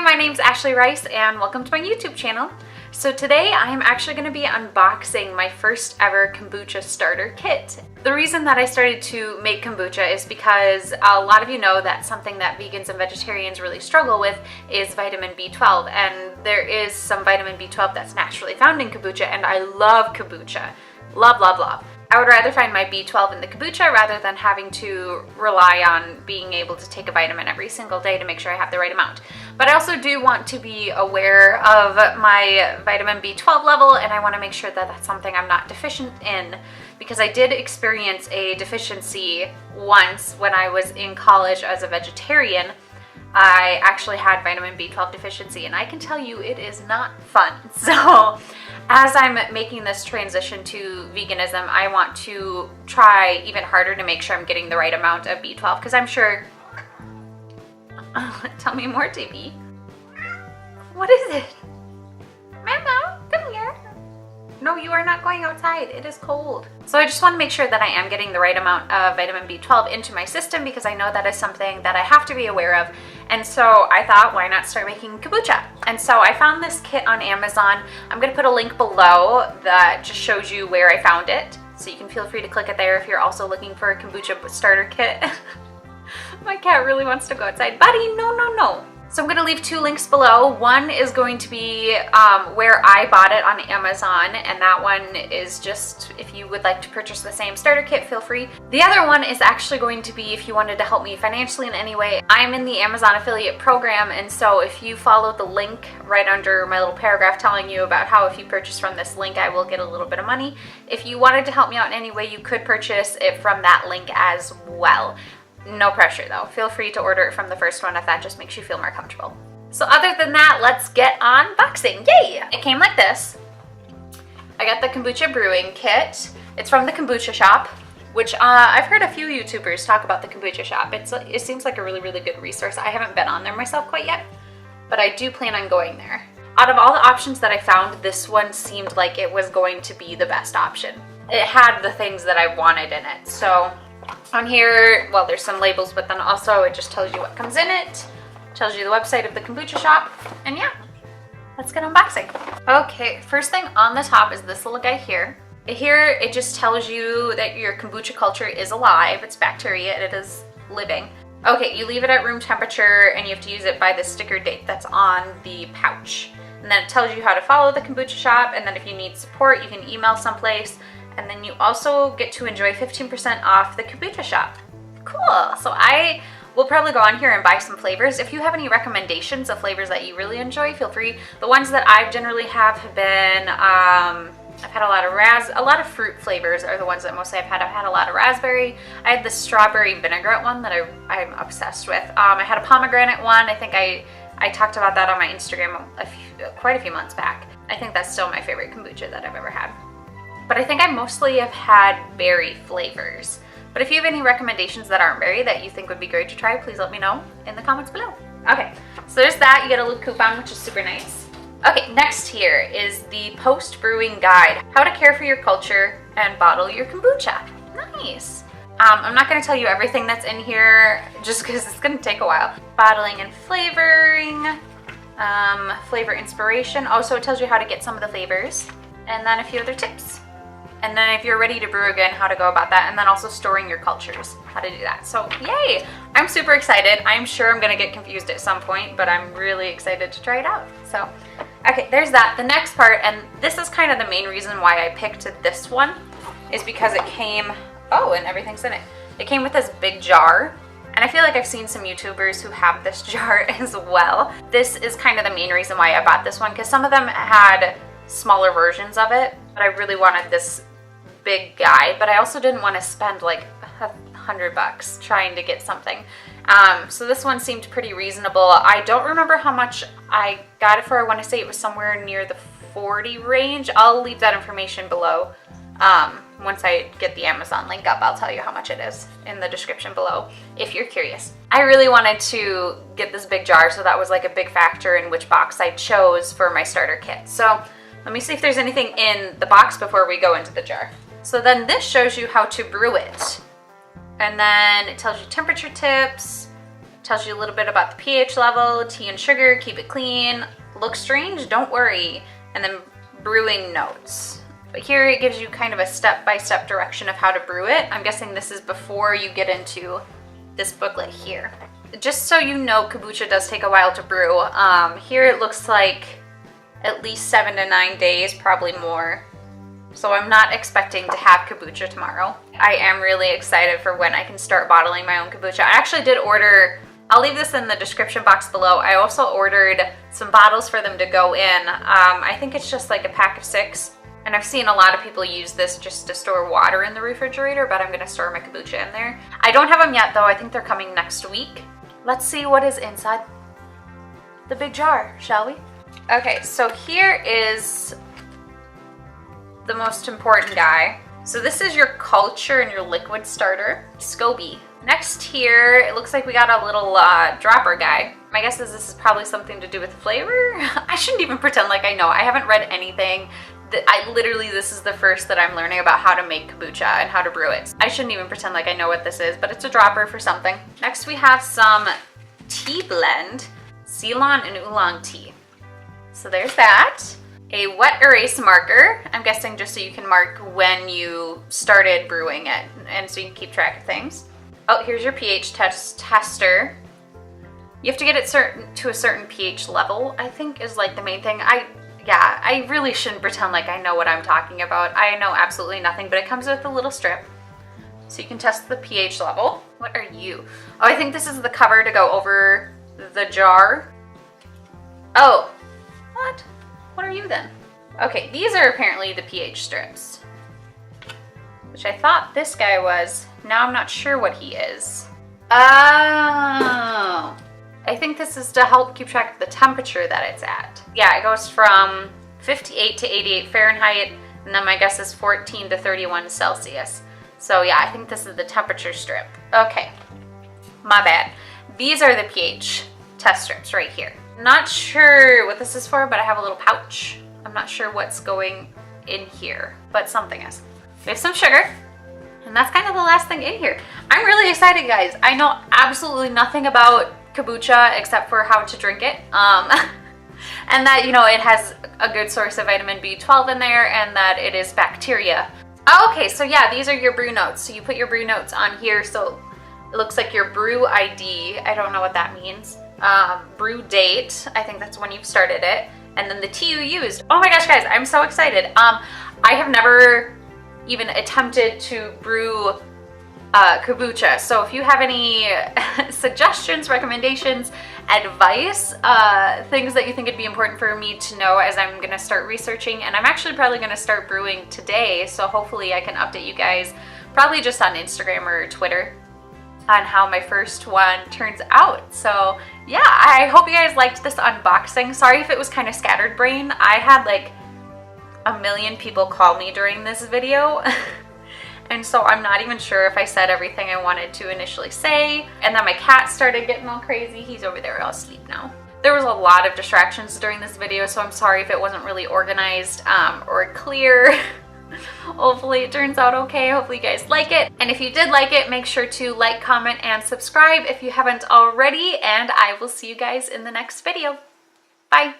my name's Ashley Rice and welcome to my YouTube channel. So today I'm actually going to be unboxing my first ever kombucha starter kit. The reason that I started to make kombucha is because a lot of you know that something that vegans and vegetarians really struggle with is vitamin B12, and there is some vitamin B12 that's naturally found in kombucha, and I love kombucha. Love, love, love. I would rather find my B12 in the kombucha rather than having to rely on being able to take a vitamin every single day to make sure I have the right amount. But I also do want to be aware of my vitamin B12 level, and I want to make sure that that's something I'm not deficient in, because I did experience a deficiency once when I was in college as a vegetarian. I actually had vitamin B12 deficiency, and I can tell you it is not fun. So as I'm making this transition to veganism, I want to try even harder to make sure I'm getting the right amount of B12, because I'm sure... tell me more, JB. What is it? Mama, come here. No, you are not going outside. It is cold. So I just want to make sure that I am getting the right amount of vitamin B12 into my system, because I know that is something that I have to be aware of. And so I thought, why not start making kombucha? And so I found this kit on Amazon. I'm going to put a link below that just shows you where I found it, so you can feel free to click it there if you're also looking for a kombucha starter kit. My cat really wants to go outside. Buddy, no, no, no. So I'm going to leave two links below. One is going to be where I bought it on Amazon, and that one is just if you would like to purchase the same starter kit, feel free. The other one is actually going to be if you wanted to help me financially in any way. I'm in the Amazon affiliate program, and so if you follow the link right under my little paragraph telling you about how if you purchase from this link, I will get a little bit of money. If you wanted to help me out in any way, you could purchase it from that link as well. No pressure though. Feel free to order it from the first one if that just makes you feel more comfortable. So other than that, let's get unboxing. Yay! It came like this. I got the kombucha brewing kit. It's from the Kombucha shop, which I've heard a few YouTubers talk about the Kombucha shop. It seems like a really, really good resource. I haven't been on there myself quite yet, but I do plan on going there. Out of all the options that I found, this one seemed like it was going to be the best option. It had the things that I wanted in it. So on here, well, there's some labels, but then also it just tells you what comes in it, tells you the website of the Kombucha shop, and yeah, let's get unboxing. Okay, first thing on the top is this little guy here. Here, it just tells you that your kombucha culture is alive. It's bacteria, it is living. Okay, you leave it at room temperature, and you have to use it by the sticker date that's on the pouch. And then it tells you how to follow the Kombucha shop, and then if you need support, you can email someplace. And then you also get to enjoy 15% off the Kombucha shop. Cool. So I will probably go on here and buy some flavors. If you have any recommendations of flavors that you really enjoy, feel free. The ones that I've generally have been, I've had a lot of fruit flavors are the ones that mostly I've had. I've had a lot of raspberry. I had the strawberry vinaigrette one that I'm obsessed with. I had a pomegranate one. I think I talked about that on my Instagram quite a few months back. I think that's still my favorite kombucha that I've ever had. But I think I mostly have had berry flavors. But if you have any recommendations that aren't berry that you think would be great to try, please let me know in the comments below. Okay, so there's that. You get a little coupon, which is super nice. Okay, next here is the post-brewing guide. How to care for your culture and bottle your kombucha. Nice. I'm not going to tell you everything that's in here just because it's going to take a while. Bottling and flavoring, flavor inspiration. Also, it tells you how to get some of the flavors. And then a few other tips. And then if you're ready to brew again, how to go about that, and then also storing your cultures, how to do that. So yay! I'm super excited. I'm sure I'm gonna get confused at some point, but I'm really excited to try it out. So, okay, there's that. The next part, and this is kind of the main reason why I picked this one, is because it came, oh, and everything's in it. It came with this big jar, and I feel like I've seen some YouTubers who have this jar as well. This is kind of the main reason why I bought this one, because some of them had smaller versions of it, but I really wanted this big guy, but I also didn't want to spend like $100 trying to get something. So this one seemed pretty reasonable. I don't remember how much I got it for. I want to say it was somewhere near the 40 range. I'll leave that information below. Once I get the Amazon link up, I'll tell you how much it is in the description below if you're curious. I really wanted to get this big jar, so that was like a big factor in which box I chose for my starter kit. So let me see if there's anything in the box before we go into the jar. So then this shows you how to brew it. And then it tells you temperature tips, Tells you a little bit about the pH level, tea and sugar, keep it clean. Looks strange? Don't worry. And then brewing notes. But here it gives you kind of a step-by-step direction of how to brew it. I'm guessing this is before you get into this booklet here. Just so you know, kombucha does take a while to brew. Here it looks like at least 7 to 9 days, probably more. So I'm not expecting to have kombucha tomorrow. I am really excited for when I can start bottling my own kombucha. I actually did order, I'll leave this in the description box below. I also ordered some bottles for them to go in. I think it's just like a pack of 6. And I've seen a lot of people use this just to store water in the refrigerator, but I'm gonna store my kombucha in there. I don't have them yet though, I think they're coming next week. Let's see what is inside the big jar, shall we? Okay, so here is the most important guy. So this is your culture and your liquid starter, SCOBY. Next here, it looks like we got a little dropper guy. My guess is this is probably something to do with flavor. I shouldn't even pretend like I know. I haven't read anything. This is the first that I'm learning about how to make kombucha and how to brew it. I shouldn't even pretend like I know what this is, but it's a dropper for something. Next we have some tea blend, Ceylon and Oolong tea. So there's that. A wet erase marker, I'm guessing just so you can mark when you started brewing it and so you can keep track of things. Oh, here's your pH tester. You have to get it to a certain pH level, I think is like the main thing. I really shouldn't pretend like I know what I'm talking about. I know absolutely nothing, but it comes with a little strip so you can test the pH level. What are you? Oh, I think this is the cover to go over the jar. Oh, what? What are you then? Okay, these are apparently the pH strips, which I thought this guy was. Now I'm not sure what he is. Oh. I think this is to help keep track of the temperature that it's at. Yeah, it goes from 58 to 88 Fahrenheit, and then my guess is 14 to 31 Celsius. So yeah, I think this is the temperature strip. Okay, my bad. These are the pH test strips right here. Not sure what this is for, but I have a little pouch. I'm not sure what's going in here, but something is. We have some sugar, and that's kind of the last thing in here. I'm really excited, guys. I know absolutely nothing about kombucha except for how to drink it, and that, you know, it has a good source of vitamin B12 in there and that it is bacteria. Oh, okay, so yeah, these are your brew notes. So you put your brew notes on here, so it looks like your brew ID. I don't know what that means. Brew date, I think that's when you've started it, and then the tea you used. Oh my gosh, guys, I'm so excited. I have never even attempted to brew kombucha. So if you have any suggestions, recommendations, advice, things that you think would be important for me to know as I'm gonna start researching, and I'm actually probably gonna start brewing today, so hopefully I can update you guys probably just on Instagram or Twitter on how my first one turns out. So yeah, I hope you guys liked this unboxing. Sorry if it was kind of scattered brain. I had like a million people call me during this video. And so I'm not even sure if I said everything I wanted to initially say. And then my cat started getting all crazy. He's over there all asleep now. There was a lot of distractions during this video, so I'm sorry if it wasn't really organized or clear. Hopefully it turns out okay. Hopefully you guys like it. And if you did like it, make sure to like, comment, and subscribe if you haven't already. And I will see you guys in the next video. Bye.